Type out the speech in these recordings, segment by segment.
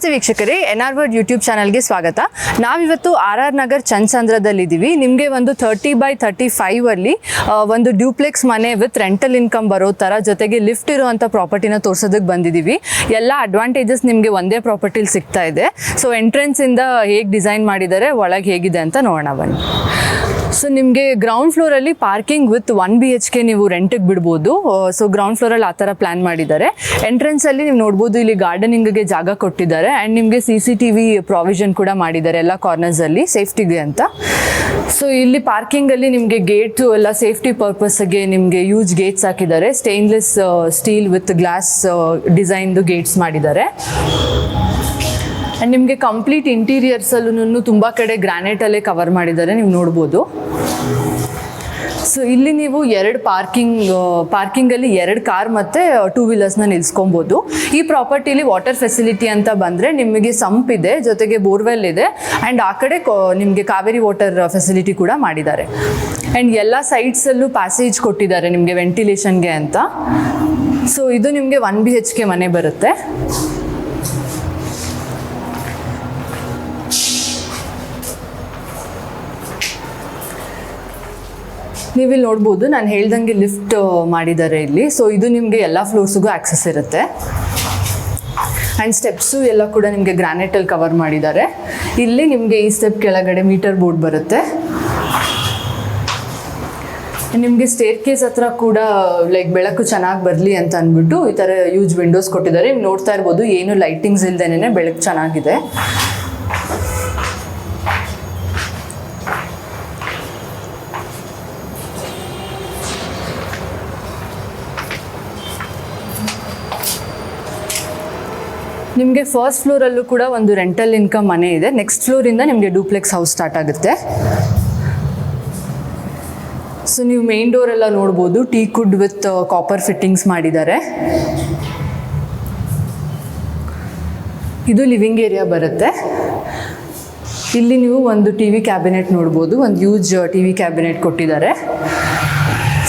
ನಮಸ್ತೆ ವೀಕ್ಷಕರೇ, N R word YouTube ಚಾನಲ್ಗೆ ಸ್ವಾಗತ. ನಾವಿವತ್ತು RR ನಗರ್ ಚಂದ್ರದಲ್ಲಿದ್ದೀವಿ. ನಿಮಗೆ ಒಂದು 30x35 ಅಲ್ಲಿ ಒಂದು ಡ್ಯೂಪ್ಲೆಕ್ಸ್ ಮನೆ ವಿತ್ ರೆಂಟಲ್ ಇನ್ಕಮ್ ಬರೋ ಥರ, ಜೊತೆಗೆ ಲಿಫ್ಟ್ ಇರುವಂಥ ಪ್ರಾಪರ್ಟಿನ ತೋರ್ಸೋದಕ್ಕೆ ಬಂದಿದ್ದೀವಿ. ಎಲ್ಲ ಅಡ್ವಾಂಟೇಜಸ್ ನಿಮಗೆ ಒಂದೇ ಪ್ರಾಪರ್ಟಿಲಿ ಸಿಗ್ತಾ ಇದೆ. ಸೊ ಎಂಟ್ರೆನ್ಸಿಂದ ಹೇಗೆ ಡಿಸೈನ್ ಮಾಡಿದ್ದಾರೆ, ಒಳಗೆ ಹೇಗಿದೆ ಅಂತ ನೋಡೋಣ ಬನ್ನಿ. ಸೊ ನಿಮಗೆ ಗ್ರೌಂಡ್ ಫ್ಲೋರಲ್ಲಿ ಪಾರ್ಕಿಂಗ್ ವಿತ್ 1 BHK ನೀವು ರೆಂಟಿಗೆ ಬಿಡ್ಬೋದು. ಸೊ ಗ್ರೌಂಡ್ ಫ್ಲೋರಲ್ಲಿ ಆ ಥರ ಪ್ಲ್ಯಾನ್ ಮಾಡಿದ್ದಾರೆ. ಎಂಟ್ರೆನ್ಸಲ್ಲಿ ನೀವು ನೋಡ್ಬೋದು, ಇಲ್ಲಿ ಗಾರ್ಡನಿಂಗ್ಗೆ ಜಾಗ ಕೊಟ್ಟಿದ್ದಾರೆ ಆ್ಯಂಡ್ ನಿಮಗೆ CCTV ಪ್ರಾವಿಷನ್ ಕೂಡ ಮಾಡಿದ್ದಾರೆ ಎಲ್ಲ ಕಾರ್ನರ್ಸಲ್ಲಿ ಸೇಫ್ಟಿಗೆ ಅಂತ. ಸೊ ಇಲ್ಲಿ ಪಾರ್ಕಿಂಗಲ್ಲಿ ನಿಮಗೆ ಗೇಟು ಎಲ್ಲ ಸೇಫ್ಟಿ ಪರ್ಪಸ್ಗೆ ನಿಮಗೆ ಯೂಜ್ ಗೇಟ್ಸ್ ಹಾಕಿದ್ದಾರೆ. ಸ್ಟೇನ್ಲೆಸ್ ಸ್ಟೀಲ್ ವಿತ್ ಗ್ಲಾಸ್ ಡಿಸೈನ್ದು ಗೇಟ್ಸ್ ಮಾಡಿದ್ದಾರೆ. ಆ್ಯಂಡ್ ನಿಮಗೆ ಕಂಪ್ಲೀಟ್ ಇಂಟೀರಿಯರ್ಸಲ್ಲೂ ತುಂಬ ಕಡೆ ಗ್ರಾನೈಟಲ್ಲೇ ಕವರ್ ಮಾಡಿದ್ದಾರೆ, ನೀವು ನೋಡ್ಬೋದು. ಸೊ ಇಲ್ಲಿ ನೀವು ಪಾರ್ಕಿಂಗಲ್ಲಿ 2 ಕಾರ್ ಮತ್ತು 2 ವೀಲರ್ಸ್ನ ನಿಲ್ಸ್ಕೊಬೋದು. ಈ ಪ್ರಾಪರ್ಟಿಲಿ ವಾಟರ್ ಫೆಸಿಲಿಟಿ ಅಂತ ಬಂದರೆ ನಿಮಗೆ ಸಂಪ್ ಇದೆ, ಜೊತೆಗೆ ಬೋರ್ವೆಲ್ ಇದೆ ಆ್ಯಂಡ್ ಆ ಕಡೆ ನಿಮಗೆ ಕಾವೇರಿ ವಾಟರ್ ಫೆಸಿಲಿಟಿ ಕೂಡ ಮಾಡಿದ್ದಾರೆ. ಆ್ಯಂಡ್ ಎಲ್ಲ ಸೈಡ್ಸಲ್ಲೂ ಪ್ಯಾಸೇಜ್ ಕೊಟ್ಟಿದ್ದಾರೆ ನಿಮಗೆ ವೆಂಟಿಲೇಷನ್ಗೆ ಅಂತ. ಸೊ ಇದು ನಿಮಗೆ 1 BHK ಮನೆ ಬರುತ್ತೆ. ನೀವಿಲ್ಲಿ ನೋಡ್ಬೋದು, ನಾನು ಹೇಳ್ದಂಗೆ ಲಿಫ್ಟ್ ಮಾಡಿದ್ದಾರೆ ಇಲ್ಲಿ. ಸೊ ಇದು ನಿಮಗೆ ಎಲ್ಲ ಫ್ಲೋರ್ಸಿಗೂ ಆಕ್ಸೆಸ್ ಇರುತ್ತೆ. ಆ್ಯಂಡ್ ಸ್ಟೆಪ್ಸು ಎಲ್ಲ ಕೂಡ ನಿಮಗೆ ಗ್ರಾನೈಟಲ್ಲಿ ಕವರ್ ಮಾಡಿದ್ದಾರೆ. ಇಲ್ಲಿ ನಿಮಗೆ ಈ ಸ್ಟೆಪ್ ಕೆಳಗಡೆ ಮೀಟರ್ ಬೋರ್ಡ್ ಬರುತ್ತೆ. ನಿಮಗೆ ಸ್ಟೇರ್ ಕೇಸ್ ಹತ್ರ ಕೂಡ ಬೆಳಕು ಚೆನ್ನಾಗಿ ಬರಲಿ ಅಂತ ಅಂದ್ಬಿಟ್ಟು ಈ ಥರ ಯೂಜ್ ವಿಂಡೋಸ್ ಕೊಟ್ಟಿದ್ದಾರೆ. ನೀವು ನೋಡ್ತಾ ಇರ್ಬೋದು, ಏನು ಲೈಟಿಂಗ್ಸ್ ಇಲ್ದೇನೆ ಬೆಳಕು ಚೆನ್ನಾಗಿದೆ. ನಿಮಗೆ ಫಸ್ಟ್ ಫ್ಲೋರಲ್ಲೂ ಕೂಡ ಒಂದು ರೆಂಟಲ್ ಇನ್ಕಮ್ ಮನೆ ಇದೆ. ನೆಕ್ಸ್ಟ್ ಫ್ಲೋರಿಂದ ನಿಮಗೆ ಡೂಪ್ಲೆಕ್ಸ್ ಹೌಸ್ ಸ್ಟಾರ್ಟ್ ಆಗುತ್ತೆ. ಸೊ ನೀವು ಮೇನ್ ಡೋರ್ ಎಲ್ಲ ನೋಡ್ಬೋದು, ಟೀಕುಡ್ ವಿತ್ ಕಾಪರ್ ಫಿಟ್ಟಿಂಗ್ಸ್ ಮಾಡಿದ್ದಾರೆ. ಇದು ಲಿವಿಂಗ್ ಏರಿಯಾ ಬರುತ್ತೆ. ಇಲ್ಲಿ ನೀವು ಒಂದು TV ಕ್ಯಾಬಿನೆಟ್ ನೋಡ್ಬೋದು, ಒಂದು ಯೂಜ್ TV ಕ್ಯಾಬಿನೆಟ್ ಕೊಟ್ಟಿದ್ದಾರೆ.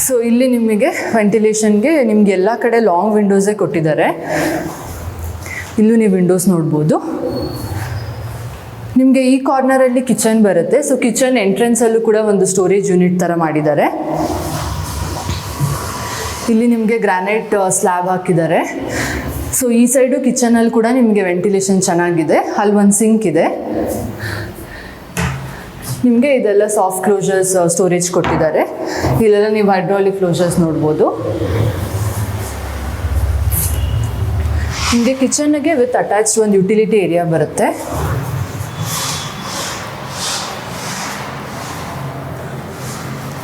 ಸೊ ಇಲ್ಲಿ ನಿಮಗೆ ವೆಂಟಿಲೇಷನ್ಗೆ ನಿಮ್ಗೆ ಎಲ್ಲ ಕಡೆ ಲಾಂಗ್ ವಿಂಡೋಸೇ ಕೊಟ್ಟಿದ್ದಾರೆ. ಇಲ್ಲೂ ನೀವು ವಿಂಡೋಸ್ ನೋಡ್ಬೋದು. ನಿಮಗೆ ಈ ಕಾರ್ನರಲ್ಲಿ ಕಿಚನ್ ಬರುತ್ತೆ. ಸೊ ಕಿಚನ್ ಎಂಟ್ರೆನ್ಸಲ್ಲೂ ಕೂಡ ಒಂದು ಸ್ಟೋರೇಜ್ ಯೂನಿಟ್ ಥರ ಮಾಡಿದ್ದಾರೆ. ಇಲ್ಲಿ ನಿಮಗೆ ಗ್ರಾನೈಟ್ ಸ್ಲ್ಯಾಬ್ ಹಾಕಿದ್ದಾರೆ. ಸೊ ಈ ಸೈಡು ಕಿಚನಲ್ಲಿ ಕೂಡ ನಿಮಗೆ ವೆಂಟಿಲೇಷನ್ ಚೆನ್ನಾಗಿದೆ. ಅಲ್ಲಿ ಒಂದು ಸಿಂಕ್ ಇದೆ. ನಿಮಗೆ ಇದೆಲ್ಲ ಸಾಫ್ಟ್ ಕ್ಲೋಸರ್ಸ್ ಸ್ಟೋರೇಜ್ ಕೊಟ್ಟಿದ್ದಾರೆ. ಇಲ್ಲೆಲ್ಲ ನೀವು ಹೈಡ್ರಾಲಿಕ್ ಕ್ಲೋಸರ್ಸ್ ನೋಡ್ಬೋದು. ನಿಮಗೆ ಕಿಚನ್ಗೆ ವಿತ್ ಅಟ್ಯಾಚ್ಡ್ ಒಂದು ಯುಟಿಲಿಟಿ ಏರಿಯಾ ಬರುತ್ತೆ.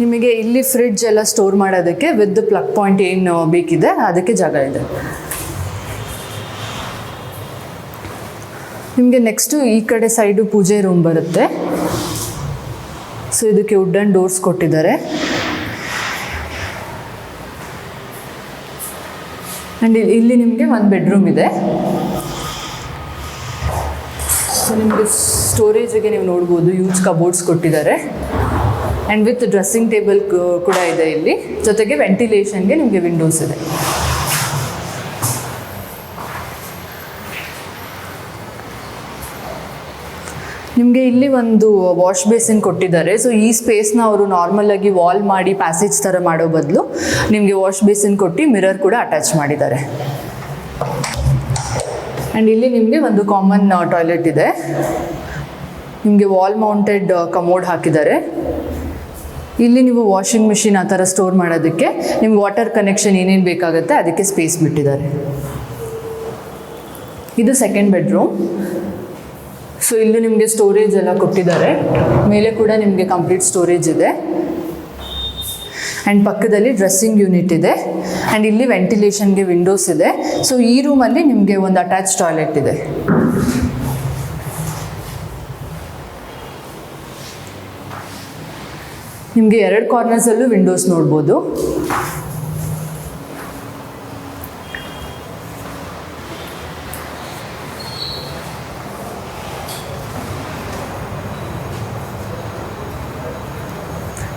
ನಿಮಗೆ ಇಲ್ಲಿ ಫ್ರಿಡ್ಜ್ ಎಲ್ಲ ಸ್ಟೋರ್ ಮಾಡೋದಕ್ಕೆ ವಿತ್ ಪ್ಲಗ್ ಪಾಯಿಂಟ್ ಏನು ಬೇಕಿದೆ ಅದಕ್ಕೆ ಜಾಗ ಇದೆ. ನಿಮಗೆ ನೆಕ್ಸ್ಟು ಈ ಕಡೆ ಸೈಡು ಪೂಜೆ ರೂಮ್ ಬರುತ್ತೆ. ಸೊ ಇದಕ್ಕೆ ವುಡನ್ ಡೋರ್ಸ್ ಕೊಟ್ಟಿದ್ದಾರೆ. ಆ್ಯಂಡ್ ಇಲ್ಲಿ ನಿಮಗೆ ಒಂದು ಬೆಡ್ರೂಮ್ ಇದೆ. ಸೊ ನಿಮಗೆ ಸ್ಟೋರೇಜಿಗೆ ನೀವು ನೋಡ್ಬೋದು, ಯೂಜ್ ಕಬೋರ್ಡ್ಸ್ ಕೊಟ್ಟಿದ್ದಾರೆ. ಆ್ಯಂಡ್ ವಿತ್ ಡ್ರೆಸ್ಸಿಂಗ್ ಟೇಬಲ್ ಕೂಡ ಇದೆ ಇಲ್ಲಿ, ಜೊತೆಗೆ ವೆಂಟಿಲೇಷನ್ಗೆ ನಿಮಗೆ ವಿಂಡೋಸ್ ಇದೆ. ನಿಮಗೆ ಇಲ್ಲಿ ಒಂದು ವಾಶ್ ಬೇಸಿನ್ ಕೊಟ್ಟಿದ್ದಾರೆ. ಸೊ ಈ ಸ್ಪೇಸ್ನ ಅವರು ನಾರ್ಮಲಾಗಿ ವಾಲ್ ಮಾಡಿ ಪ್ಯಾಸೇಜ್ ಥರ ಮಾಡೋ ಬದಲು ನಿಮಗೆ ವಾಶ್ ಬೇಸಿನ್ ಕೊಟ್ಟು ಮಿರರ್ ಕೂಡ ಅಟ್ಯಾಚ್ ಮಾಡಿದ್ದಾರೆ. ಆ್ಯಂಡ್ ಇಲ್ಲಿ ನಿಮಗೆ ಒಂದು ಕಾಮನ್ ಟಾಯ್ಲೆಟ್ ಇದೆ. ನಿಮಗೆ ವಾಲ್ ಮೌಂಟೆಡ್ ಕಮೋಡ್ ಹಾಕಿದ್ದಾರೆ. ಇಲ್ಲಿ ನೀವು ವಾಷಿಂಗ್ ಮಿಷಿನ್ ಆ ಥರ ಸ್ಟೋರ್ ಮಾಡೋದಕ್ಕೆ ನಿಮ್ಗೆ ವಾಟರ್ ಕನೆಕ್ಷನ್ ಏನೇನು ಬೇಕಾಗುತ್ತೆ ಅದಕ್ಕೆ ಸ್ಪೇಸ್ ಬಿಟ್ಟಿದ್ದಾರೆ. ಇದು ಸೆಕೆಂಡ್ ಬೆಡ್ರೂಮ್. ಸೊ ಇಲ್ಲಿ ನಿಮಗೆ ಸ್ಟೋರೇಜ್ ಎಲ್ಲ ಕೊಟ್ಟಿದ್ದಾರೆ. ಮೇಲೆ ಕೂಡ ನಿಮಗೆ ಕಂಪ್ಲೀಟ್ ಸ್ಟೋರೇಜ್ ಇದೆ. ಆ್ಯಂಡ್ ಪಕ್ಕದಲ್ಲಿ ಡ್ರೆಸ್ಸಿಂಗ್ ಯೂನಿಟ್ ಇದೆ. ಆ್ಯಂಡ್ ಇಲ್ಲಿ ವೆಂಟಿಲೇಷನ್ಗೆ ವಿಂಡೋಸ್ ಇದೆ. ಸೊ ಈ ರೂಮಲ್ಲಿ ನಿಮಗೆ ಒಂದು ಅಟ್ಯಾಚ್ ಟಾಯ್ಲೆಟ್ ಇದೆ. ನಿಮಗೆ 2 ಕಾರ್ನರ್ಸಲ್ಲೂ ವಿಂಡೋಸ್ ನೋಡ್ಬೋದು.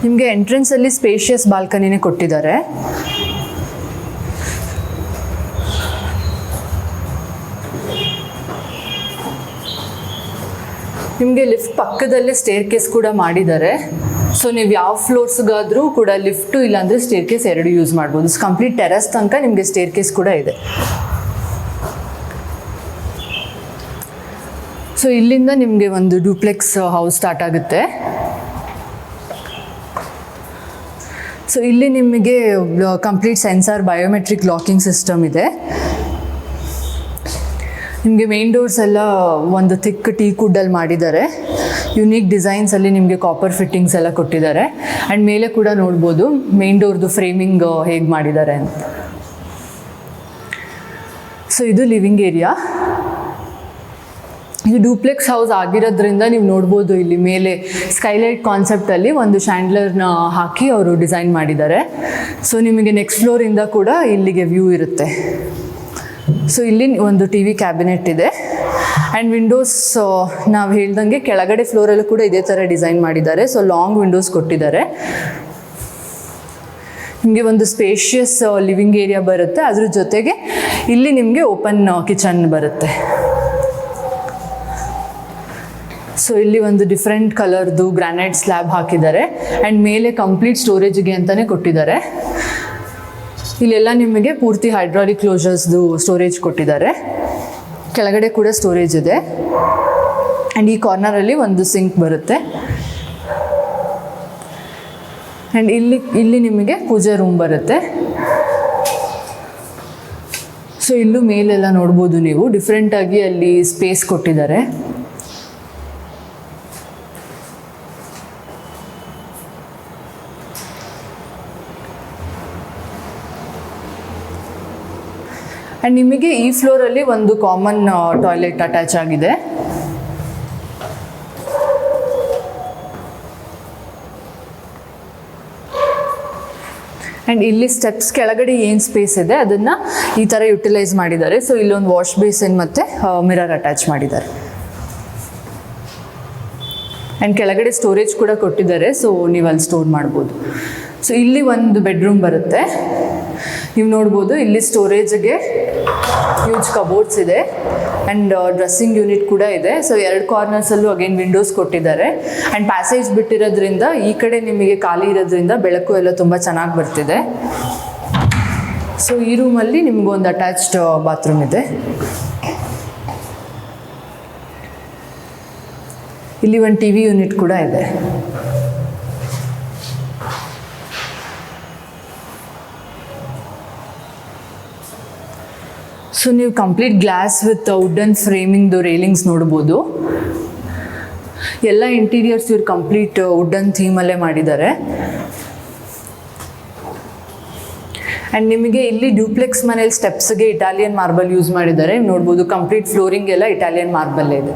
ನಿಮಗೆ ಎಂಟ್ರೆನ್ಸಲ್ಲಿ ಸ್ಪೇಷಿಯಸ್ ಬಾಲ್ಕನಿನೇ ಕೊಟ್ಟಿದ್ದಾರೆ. ನಿಮಗೆ ಲಿಫ್ಟ್ ಪಕ್ಕದಲ್ಲೇ ಸ್ಟೇರ್ ಕೇಸ್ ಕೂಡ ಮಾಡಿದ್ದಾರೆ. ಸೊ ನೀವು ಯಾವ ಫ್ಲೋರ್ಸ್ಗಾದರೂ ಕೂಡ ಲಿಫ್ಟು ಇಲ್ಲಾಂದರೆ ಸ್ಟೇರ್ ಕೇಸ್ ಎರಡು ಯೂಸ್ ಮಾಡ್ಬೋದು. ಕಂಪ್ಲೀಟ್ ಟೆರಸ್ ತನಕ ನಿಮಗೆ ಸ್ಟೇರ್ ಕೇಸ್ ಕೂಡ ಇದೆ. ಸೊ ಇಲ್ಲಿಂದ ನಿಮಗೆ ಒಂದು ಡ್ಯೂಪ್ಲೆಕ್ಸ್ ಹೌಸ್ ಸ್ಟಾರ್ಟ್ ಆಗುತ್ತೆ. ಸೊ ಇಲ್ಲಿ ನಿಮಗೆ complete sensor biometric locking system ಇದೆ. ನಿಮಗೆ ಮೇನ್ ಡೋರ್ಸ್ ಎಲ್ಲ ಒಂದು ಥಿಕ್ ಟೀಕ್ ವುಡ್ಡಲ್ಲಿ ಮಾಡಿದ್ದಾರೆ. ಯುನೀಕ್ ಡಿಸೈನ್ಸಲ್ಲಿ ನಿಮಗೆ ಕಾಪರ್ ಫಿಟ್ಟಿಂಗ್ಸ್ ಎಲ್ಲ ಕೊಟ್ಟಿದ್ದಾರೆ. ಆ್ಯಂಡ್ ಮೇಲೆ ಕೂಡ ನೋಡ್ಬೋದು ಮೇನ್ ಡೋರ್ದು ಫ್ರೇಮಿಂಗ್ ಹೇಗೆ ಮಾಡಿದ್ದಾರೆ ಅಂತ. ಸೊ ಇದು ಲಿವಿಂಗ್ ಏರಿಯಾ. ಇದು ಡ್ಯೂಪ್ಲೆಕ್ಸ್ ಹೌಸ್ ಆಗಿರೋದ್ರಿಂದ ನೀವು ನೋಡ್ಬೋದು ಇಲ್ಲಿ ಮೇಲೆ ಸ್ಕೈಲೈಟ್ ಕಾನ್ಸೆಪ್ಟಲ್ಲಿ ಒಂದು ಶ್ಯಾಂಡ್ಲರ್ನ ಹಾಕಿ ಅವರು ಡಿಸೈನ್ ಮಾಡಿದ್ದಾರೆ. ಸೊ ನಿಮಗೆ ನೆಕ್ಸ್ಟ್ ಫ್ಲೋರಿಂದ ಕೂಡ ಇಲ್ಲಿಗೆ ವ್ಯೂ ಇರುತ್ತೆ. ಸೊ ಇಲ್ಲಿ ಒಂದು ಟಿ ವಿ ಕ್ಯಾಬಿನೆಟ್ ಇದೆ. ಆ್ಯಂಡ್ ವಿಂಡೋಸ್ ನಾವು ಹೇಳ್ದಂಗೆ ಕೆಳಗಡೆ ಫ್ಲೋರಲ್ಲೂ ಕೂಡ ಇದೇ ಥರ ಡಿಸೈನ್ ಮಾಡಿದ್ದಾರೆ. ಸೊ ಲಾಂಗ್ ವಿಂಡೋಸ್ ಕೊಟ್ಟಿದ್ದಾರೆ. ನಿಮಗೆ ಒಂದು ಸ್ಪೇಷಿಯಸ್ ಲಿವಿಂಗ್ ಏರಿಯಾ ಬರುತ್ತೆ. ಅದ್ರ ಜೊತೆಗೆ ಇಲ್ಲಿ ನಿಮಗೆ ಓಪನ್ ಕಿಚನ್ ಬರುತ್ತೆ. ಸೊ ಇಲ್ಲಿ ಒಂದು ಡಿಫ್ರೆಂಟ್ ಕಲರ್ದು ಗ್ರಾನೈಟ್ ಸ್ಲ್ಯಾಬ್ ಹಾಕಿದ್ದಾರೆ. ಆ್ಯಂಡ್ ಮೇಲೆ ಕಂಪ್ಲೀಟ್ ಸ್ಟೋರೇಜ್ಗೆ ಅಂತಲೇ ಕೊಟ್ಟಿದ್ದಾರೆ. ಇಲ್ಲೆಲ್ಲ ನಿಮಗೆ ಪೂರ್ತಿ ಹೈಡ್ರಾಲಿಕ್ ಕ್ಲೋಸರ್ಸ್ದು ಸ್ಟೋರೇಜ್ ಕೊಟ್ಟಿದ್ದಾರೆ. ಕೆಳಗಡೆ ಕೂಡ ಸ್ಟೋರೇಜ್ ಇದೆ. ಆ್ಯಂಡ್ ಈ ಕಾರ್ನರಲ್ಲಿ ಒಂದು ಸಿಂಕ್ ಬರುತ್ತೆ. ಆ್ಯಂಡ್ ಇಲ್ಲಿ ನಿಮಗೆ ಪೂಜೆ ರೂಮ್ ಬರುತ್ತೆ. ಸೊ ಇಲ್ಲೂ ಮೇಲೆಲ್ಲ ನೋಡ್ಬೋದು ನೀವು ಡಿಫ್ರೆಂಟಾಗಿ ಅಲ್ಲಿ ಸ್ಪೇಸ್ ಕೊಟ್ಟಿದ್ದಾರೆ. ಆ್ಯಂಡ್ ನಿಮಗೆ ಈ ಫ್ಲೋರಲ್ಲಿ ಒಂದು ಕಾಮನ್ ಟಾಯ್ಲೆಟ್ ಅಟ್ಯಾಚ್ ಆಗಿದೆ. ಆ್ಯಂಡ್ ಇಲ್ಲಿ ಸ್ಟೆಪ್ಸ್ ಕೆಳಗಡೆ ಏನು ಸ್ಪೇಸ್ ಇದೆ ಅದನ್ನು ಈ ಥರ ಯುಟಿಲೈಸ್ ಮಾಡಿದ್ದಾರೆ. ಸೊ ಇಲ್ಲೊಂದು ವಾಶ್ ಬೇಸಿನ್ ಮತ್ತು ಮಿರರ್ ಅಟ್ಯಾಚ್ ಮಾಡಿದ್ದಾರೆ. ಆ್ಯಂಡ್ ಕೆಳಗಡೆ ಸ್ಟೋರೇಜ್ ಕೂಡ ಕೊಟ್ಟಿದ್ದಾರೆ. ಸೊ ನೀವು ಅಲ್ಲಿ ಸ್ಟೋರ್ ಮಾಡ್ಬೋದು. ಸೊ ಇಲ್ಲಿ ಒಂದು ಬೆಡ್ರೂಮ್ ಬರುತ್ತೆ. ನೀವು ನೋಡ್ಬೋದು ಇಲ್ಲಿ ಸ್ಟೋರೇಜ್ಗೆ ಹ್ಯೂಜ್ ಕಬೋರ್ಡ್ಸ್ ಇದೆ. ಆ್ಯಂಡ್ ಡ್ರೆಸ್ಸಿಂಗ್ ಯೂನಿಟ್ ಕೂಡ ಇದೆ. ಸೊ ಎರಡು ಕಾರ್ನರ್ಸಲ್ಲೂ ಅಗೇನ್ ವಿಂಡೋಸ್ ಕೊಟ್ಟಿದ್ದಾರೆ. ಆ್ಯಂಡ್ ಪ್ಯಾಸೇಜ್ ಬಿಟ್ಟಿರೋದ್ರಿಂದ ಈ ಕಡೆ ನಿಮಗೆ ಖಾಲಿ ಇರೋದ್ರಿಂದ ಬೆಳಕು ಎಲ್ಲ ತುಂಬ ಚೆನ್ನಾಗಿ ಬರ್ತಿದೆ. ಸೊ ಈ ರೂಮಲ್ಲಿ ನಿಮಗೊಂದು ಅಟ್ಯಾಚ್ಡ್ ಬಾತ್ರೂಮ್ ಇದೆ. ಇಲ್ಲಿ ಒಂದು ಟಿ ವಿ ಯೂನಿಟ್ ಕೂಡ ಇದೆ. ಸೊ ನೀವು ಕಂಪ್ಲೀಟ್ ಗ್ಲಾಸ್ ವಿತ್ ವುಡನ್ ಫ್ರೇಮಿಂಗ್ದು ರೇಲಿಂಗ್ಸ್ ನೋಡ್ಬೋದು. ಎಲ್ಲ ಇಂಟೀರಿಯರ್ಸ್ ಇವ್ರು ಕಂಪ್ಲೀಟ್ ವುಡನ್ ಥೀಮಲ್ಲೇ ಮಾಡಿದ್ದಾರೆ. ಆ್ಯಂಡ್ ನಿಮಗೆ ಇಲ್ಲಿ ಡ್ಯೂಪ್ಲೆಕ್ಸ್ ಮನೇಲಿ ಸ್ಟೆಪ್ಸ್ಗೆ ಇಟಾಲಿಯನ್ ಮಾರ್ಬಲ್ ಯೂಸ್ ಮಾಡಿದ್ದಾರೆ. ನೋಡ್ಬೋದು ಕಂಪ್ಲೀಟ್ ಫ್ಲೋರಿಂಗ್ ಎಲ್ಲ ಇಟಾಲಿಯನ್ ಮಾರ್ಬಲ್ಲೇ ಇದೆ.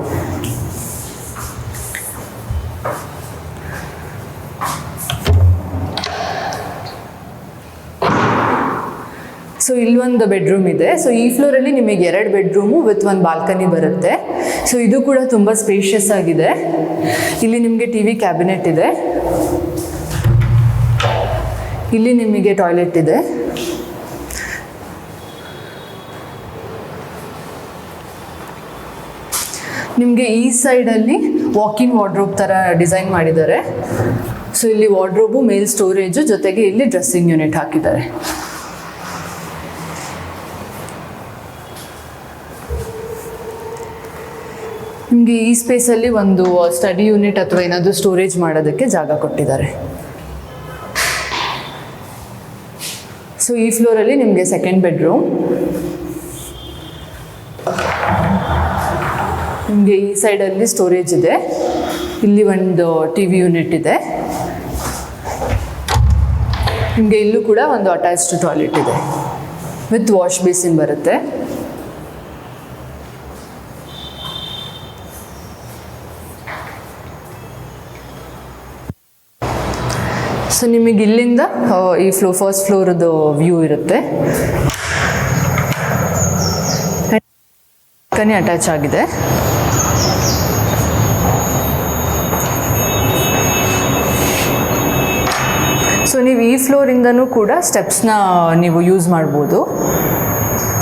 ಸೊ ಇಲ್ಲೊಂದು ಬೆಡ್ರೂಮ್ ಇದೆ. ಸೊ ಈ ಫ್ಲೋರಲ್ಲಿ ನಿಮಗೆ 2 ಬೆಡ್ರೂಮು ವಿತ್ ಒಂದು ಬಾಲ್ಕನಿ ಬರುತ್ತೆ. ಸೊ ಇದು ಕೂಡ ತುಂಬ ಸ್ಪೇಷಿಯಸ್ ಆಗಿದೆ. ಇಲ್ಲಿ ನಿಮಗೆ ಟಿ ವಿ ಕ್ಯಾಬಿನೆಟ್ ಇದೆ. ಇಲ್ಲಿ ನಿಮಗೆ ಟಾಯ್ಲೆಟ್ ಇದೆ. ನಿಮಗೆ ಈ ಸೈಡಲ್ಲಿ ವಾಕಿಂಗ್ ವಾರ್ಡ್ರೋಬ್ ಥರ ಡಿಸೈನ್ ಮಾಡಿದ್ದಾರೆ. ಸೊ ಇಲ್ಲಿ ವಾರ್ಡ್ರೋಬು ಮೇಲ್ ಸ್ಟೋರೇಜು ಜೊತೆಗೆ ಇಲ್ಲಿ ಡ್ರೆಸ್ಸಿಂಗ್ ಯೂನಿಟ್ ಹಾಕಿದ್ದಾರೆ. ನಿಮಗೆ ಈ ಸ್ಪೇಸಲ್ಲಿ ಒಂದು ಸ್ಟಡಿ ಯೂನಿಟ್ ಅಥವಾ ಏನಾದರೂ ಸ್ಟೋರೇಜ್ ಮಾಡೋದಕ್ಕೆ ಜಾಗ ಕೊಟ್ಟಿದ್ದಾರೆ. ಸೊ ಈ ಫ್ಲೋರಲ್ಲಿ ನಿಮಗೆ ಸೆಕೆಂಡ್ ಬೆಡ್ರೂಮ್. ನಿಮಗೆ ಈ ಸೈಡಲ್ಲಿ ಸ್ಟೋರೇಜ್ ಇದೆ. ಇಲ್ಲಿ ಒಂದು ಟಿ ವಿ ಯೂನಿಟ್ ಇದೆ. ನಿಮಗೆ ಇಲ್ಲೂ ಕೂಡ ಒಂದು ಅಟ್ಯಾಚ್ಡ್ ಟಾಯ್ಲೆಟ್ ಇದೆ ವಿತ್ ವಾಶ್ ಬೇಸಿನ್ ಬರುತ್ತೆ. ಸೊ ನಿಮಗೆ ಇಲ್ಲಿಂದ ಈ ಫಸ್ಟ್ ಫ್ಲೋರದ್ದು ವ್ಯೂ ಇರುತ್ತೆ. ಕನಿ ಅಟ್ಯಾಚ್ ಆಗಿದೆ. ಸೊ ನೀವು ಈ ಫ್ಲೋರಿಂದನೂ ಕೂಡ ಸ್ಟೆಪ್ಸ್ನ ನೀವು ಯೂಸ್ ಮಾಡ್ಬೋದು.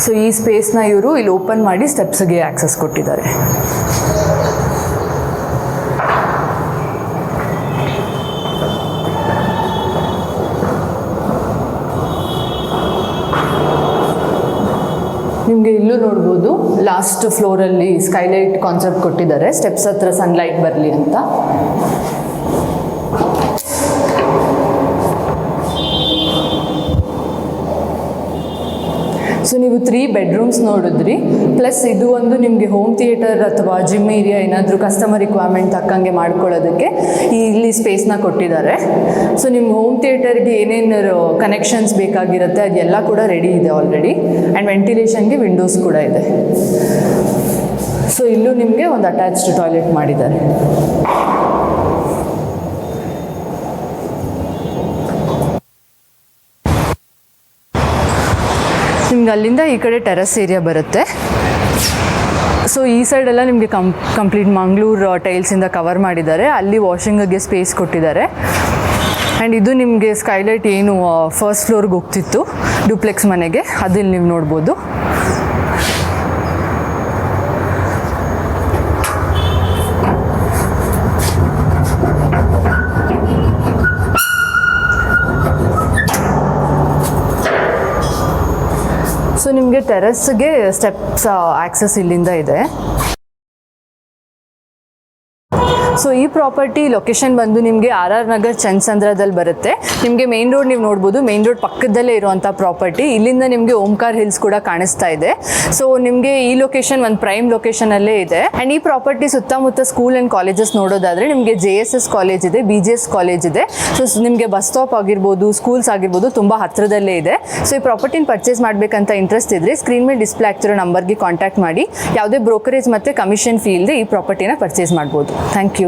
ಸೊ ಈ ಸ್ಪೇಸ್ನ ಇವರು ಇಲ್ಲಿ ಓಪನ್ ಮಾಡಿ ಸ್ಟೆಪ್ಸ್ಗೆ ಆಕ್ಸೆಸ್ ಕೊಟ್ಟಿದ್ದಾರೆ. ನಿಮಗೆ ಇಲ್ಲೂ ನೋಡ್ಬೋದು ಲಾಸ್ಟ್ ಫ್ಲೋರಲ್ಲಿ ಸ್ಕೈಲೈಟ್ ಕಾನ್ಸೆಪ್ಟ್ ಕೊಟ್ಟಿದ್ದಾರೆ, ಸ್ಟೆಪ್ಸ್ ಹತ್ರ ಸನ್ಲೈಟ್ ಬರಲಿ ಅಂತ. ಸೊ ನೀವು 3 ಬೆಡ್ರೂಮ್ಸ್ ನೋಡಿದ್ರಿ, ಪ್ಲಸ್ ಇದು ಒಂದು ನಿಮಗೆ ಹೋಮ್ ಥಿಯೇಟರ್ ಅಥವಾ ಜಿಮ್ ಏರಿಯಾ ಏನಾದರೂ ಕಸ್ಟಮರ್ ರಿಕ್ವೈರ್ಮೆಂಟ್ ತಕ್ಕಂಗೆ ಮಾಡ್ಕೊಳ್ಳೋದಕ್ಕೆ ಇಲ್ಲಿ ಸ್ಪೇಸ್ನ ಕೊಟ್ಟಿದ್ದಾರೆ. ಸೊ ನಿಮ್ಮ ಹೋಮ್ ಥಿಯೇಟರ್ಗೆ ಏನೇನು ಕನೆಕ್ಷನ್ಸ್ ಬೇಕಾಗಿರುತ್ತೆ ಅದೆಲ್ಲ ಕೂಡ ರೆಡಿ ಇದೆ ಆಲ್ರೆಡಿ, ಆ್ಯಂಡ್ ವೆಂಟಿಲೇಷನ್ಗೆ ವಿಂಡೋಸ್ ಕೂಡ ಇದೆ. ಸೊ ಇಲ್ಲೂ ನಿಮಗೆ ಒಂದು ಅಟ್ಯಾಚ್ಡ್ ಟಾಯ್ಲೆಟ್ ಮಾಡಿದ್ದಾರೆ. ನಿಮ್ಗೆ ಅಲ್ಲಿಂದ ಈ ಕಡೆ ಟೆರಸ್ ಏರಿಯಾ ಬರುತ್ತೆ. ಸೊ ಈ ಸೈಡೆಲ್ಲ ನಿಮಗೆ ಕಂಪ್ಲೀಟ್ ಮಂಗಳೂರು ಟೈಲ್ಸಿಂದ ಕವರ್ ಮಾಡಿದ್ದಾರೆ, ಅಲ್ಲಿ ವಾಷಿಂಗಿಗೆ ಸ್ಪೇಸ್ ಕೊಟ್ಟಿದ್ದಾರೆ. ಆ್ಯಂಡ್ ಇದು ನಿಮಗೆ ಸ್ಕೈಲೈಟ್ ಏನು ಫಸ್ಟ್ ಫ್ಲೋರ್ಗೆ ಹೋಗ್ತಿತ್ತು ಡ್ಯೂಪ್ಲೆಕ್ಸ್ ಮನೆಗೆ, ಅದಿಲ್ಲಿ ನೀವು ನೋಡ್ಬೋದು. ಸೊ ನಿಮಗೆ ಟೆರಸ್ಗೆ ಸ್ಟೆಪ್ಸ್ ಆಕ್ಸೆಸ್ ಇಲ್ಲಿಂದ ಇದೆ. ಸೊ ಈ ಪ್ರಾಪರ್ಟಿ ಲೊಕೇಶನ್ ಬಂದು ನಿಮಗೆ RR ನಗರ್ ಚನ್ನಸಂದ್ರದಲ್ಲಿ ಬರುತ್ತೆ. ನಿಮಗೆ ಮೇನ್ ರೋಡ್ ನೀವು ನೋಡ್ಬೋದು, ಮೇನ್ ರೋಡ್ ಪಕ್ಕದಲ್ಲೇ ಇರುವಂಥ ಪ್ರಾಪರ್ಟಿ. ಇಲ್ಲಿಂದ ನಿಮಗೆ ಓಂಕಾರ್ ಹಿಲ್ಸ್ ಕೂಡ ಕಾಣಿಸ್ತಾ ಇದೆ. ಸೊ ನಿಮಗೆ ಈ ಲೊಕೇಶನ್ ಒಂದು ಪ್ರೈಮ್ ಲೊಕೇಶನಲ್ಲೇ ಇದೆ. ಆ್ಯಂಡ್ ಈ ಪ್ರಾಪರ್ಟಿ ಸುತ್ತಮುತ್ತ ಸ್ಕೂಲ್ ಆ್ಯಂಡ್ ಕಾಲೇಜಸ್ ನೋಡೋದಾದರೆ ನಿಮಗೆ JSS ಕಾಲೇಜ್ ಇದೆ, BGS ಕಾಲೇಜ್ ಇದೆ. ಸೊ ನಿಮಗೆ ಬಸ್ ಸ್ಟಾಪ್ ಆಗಿರ್ಬೋದು, ಸ್ಕೂಲ್ಸ್ ಆಗಿರ್ಬೋದು ತುಂಬ ಹತ್ತಿರದಲ್ಲೇ ಇದೆ. ಸೊ ಈ ಪ್ರಾಪರ್ಟಿನ ಪರ್ಚೇಸ್ ಮಾಡಬೇಕಂತ ಇಂಟ್ರೆಸ್ಟ್ ಇದ್ದರೆ ಸ್ಕ್ರೀನ್ ಮೇಲೆ ಡಿಸ್ಪ್ಲೇ ಆಗ್ತಿರೋ ನಂಬರ್ಗೆ ಕಾಂಟ್ಯಾಕ್ಟ್ ಮಾಡಿ. ಯಾವುದೇ ಬ್ರೋಕರೇಜ್ ಮತ್ತು ಕಮಿಷನ್ ಫೀ ಇಲ್ಲದೆ ಈ ಪ್ರಾಪರ್ಟಿನ ಪರ್ಚೇಸ್ ಮಾಡ್ಬೋದು. Thank you.